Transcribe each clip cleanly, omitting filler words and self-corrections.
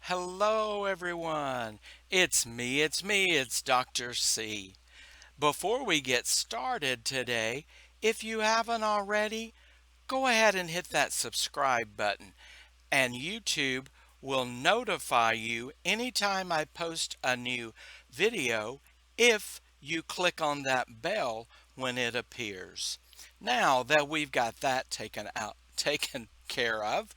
Hello, everyone. It's Dr. C. Before we get started today, if you haven't already, go ahead and hit that subscribe button, and YouTube will notify you anytime I post a new video if you click on that bell when it appears. Now that we've got that taken care of,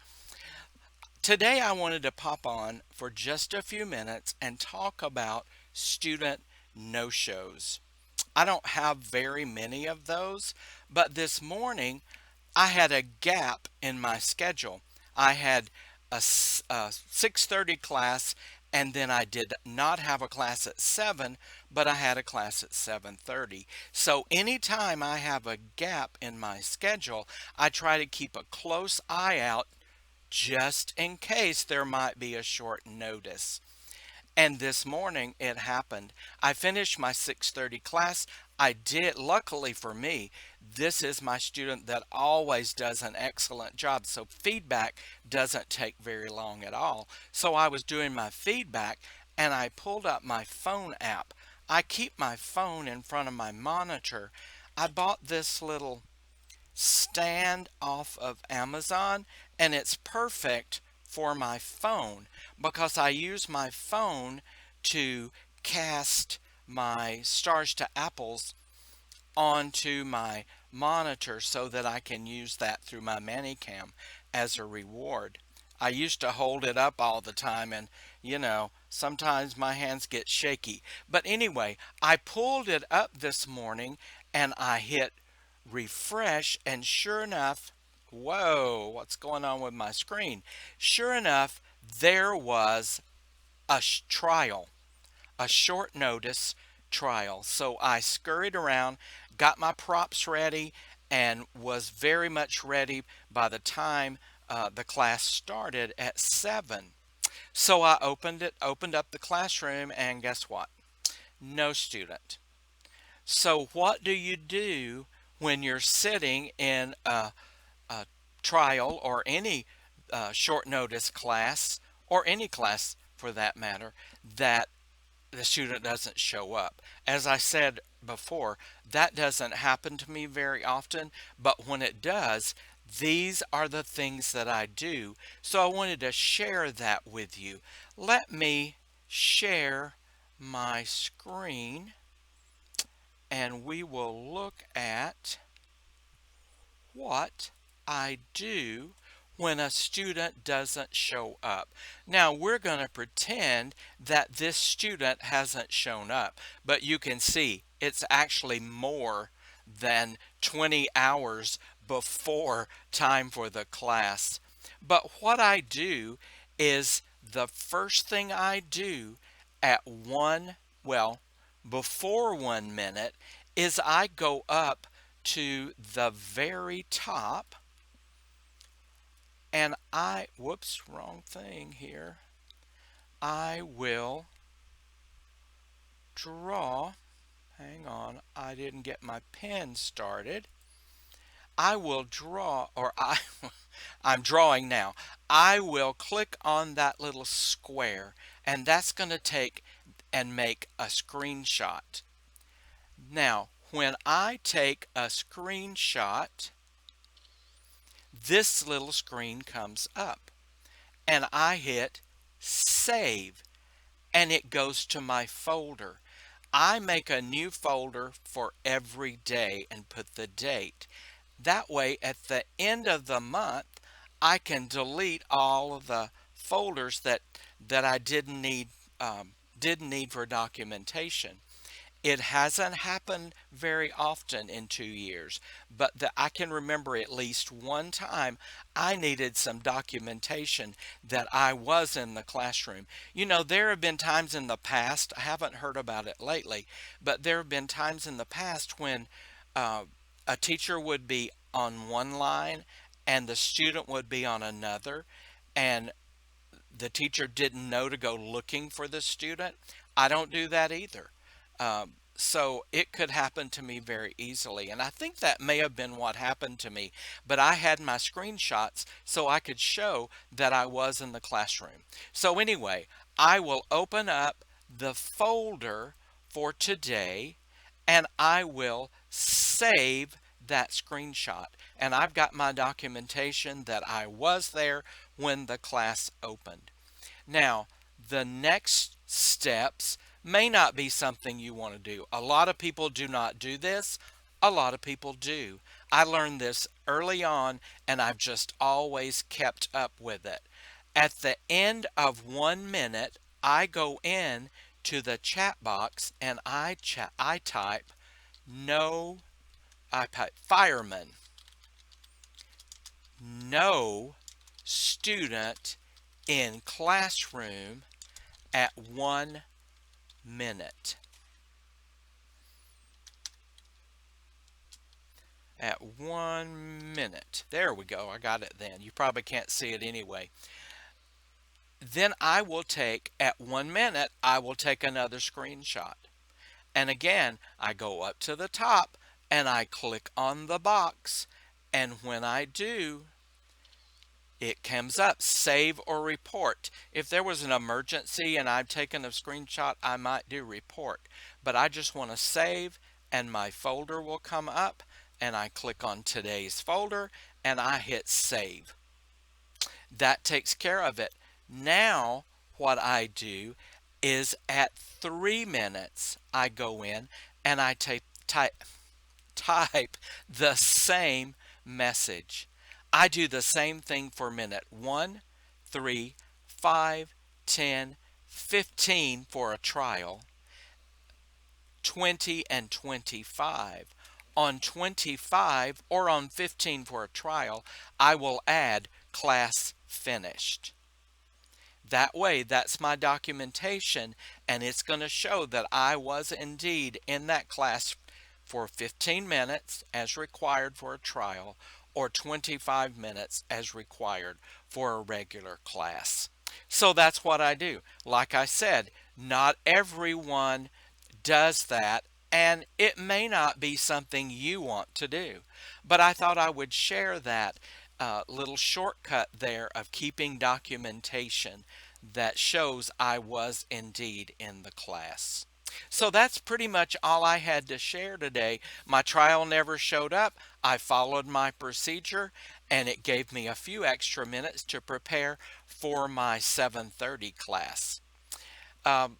today I wanted to pop on for just a few minutes and talk about student no-shows. I don't have very many of those, but this morning I had a gap in my schedule. I had a 6:30 class, and then I did not have a class at 7, but I had a class at 7:30. So anytime I have a gap in my schedule, I try to keep a close eye out just in case there might be a short notice. And this morning it happened. I finished my 6:30 class. I did, luckily for me, this is my student that always does an excellent job. So feedback doesn't take very long at all. So I was doing my feedback and I pulled up my phone app. I keep my phone in front of my monitor. I bought this little stand off of Amazon, and it's perfect for my phone because I use my phone to cast my stars to apples onto my monitor so that I can use that through my Manicam as a reward. I used to hold it up all the time, and sometimes my hands get shaky. But anyway, I pulled it up this morning and I hit refresh, and sure enough, whoa, what's going on with my screen? Sure enough, there was a trial, a short notice trial. So I scurried around, got my props ready, and was very much ready by the time the class started at 7. So I opened up the classroom, and guess what? No student. So what do you do when you're sitting in a trial or any short notice class, or any class for that matter, that the student doesn't show up? As I said before, that doesn't happen to me very often, but when it does, these are the things that I do. So I wanted to share that with you. Let me share my screen and we will look at what I do when a student doesn't show up. Now we're going to pretend that this student hasn't shown up, but you can see it's actually more than 20 hours before time for the class. But what I do is the first thing I do at well, before 1 minute is I go up to the very top and whoops, wrong thing here. I will draw, hang on, I didn't get my pen started. I will draw, I'm drawing now. I will click on that little square, and that's going to take and make a screenshot. Now, when I take a screenshot, this little screen comes up and I hit save and it goes to my folder. I make a new folder for every day and put the date. That way at the end of the month I can delete all of the folders that I didn't need for documentation. It hasn't happened very often in 2 years, but I can remember at least one time I needed some documentation that I was in the classroom. There have been times in the past, I haven't heard about it lately, but there have been times in the past when uh, a teacher would be on one line and the student would be on another, and the teacher didn't know to go looking for the student. I don't do that either. So it could happen to me very easily. And I think that may have been what happened to me. But I had my screenshots so I could show that I was in the classroom. So anyway, I will open up the folder for today and I will save that screenshot. And I've got my documentation that I was there when the class opened. Now, the next steps may not be something you want to do. A lot of people do not do this. A lot of people do. I learned this early on and I've just always kept up with it. At the end of 1 minute, I go in to the chat box and I type no, I type fireman, no student in classroom at 1 minute. At 1 minute. There we go. I got it then. You probably can't see it anyway. Then I will take, at 1 minute, I will take another screenshot. And again, I go up to the top and I click on the box. And when I do, it comes up, save or report. If there was an emergency and I've taken a screenshot, I might do report. But I just want to save and my folder will come up and I click on today's folder and I hit save. That takes care of it. Now what I do is at 3 minutes I go in and I type the same message. I do the same thing for minute 1, 3, 5, 10, 15 for a trial, 20 and 25. On 25 or on 15 for a trial, I will add class finished. That way, that's my documentation, and it's going to show that I was indeed in that class for 15 minutes as required for a trial, or 25 minutes as required for a regular class. So that's what I do. Like I said, not everyone does that, and it may not be something you want to do. But I thought I would share that little shortcut there of keeping documentation that shows I was indeed in the class. So that's pretty much all I had to share today. My trial never showed up. I followed my procedure and it gave me a few extra minutes to prepare for my 7:30 class. Um,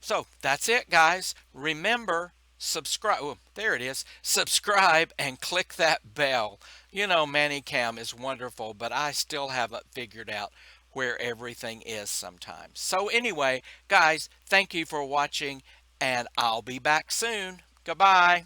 so that's it, guys. Remember, subscribe. Oh, there it is. Subscribe and click that bell. You know, ManyCam is wonderful, but I still haven't figured out where everything is sometimes. So anyway, guys, thank you for watching, and I'll be back soon. Goodbye.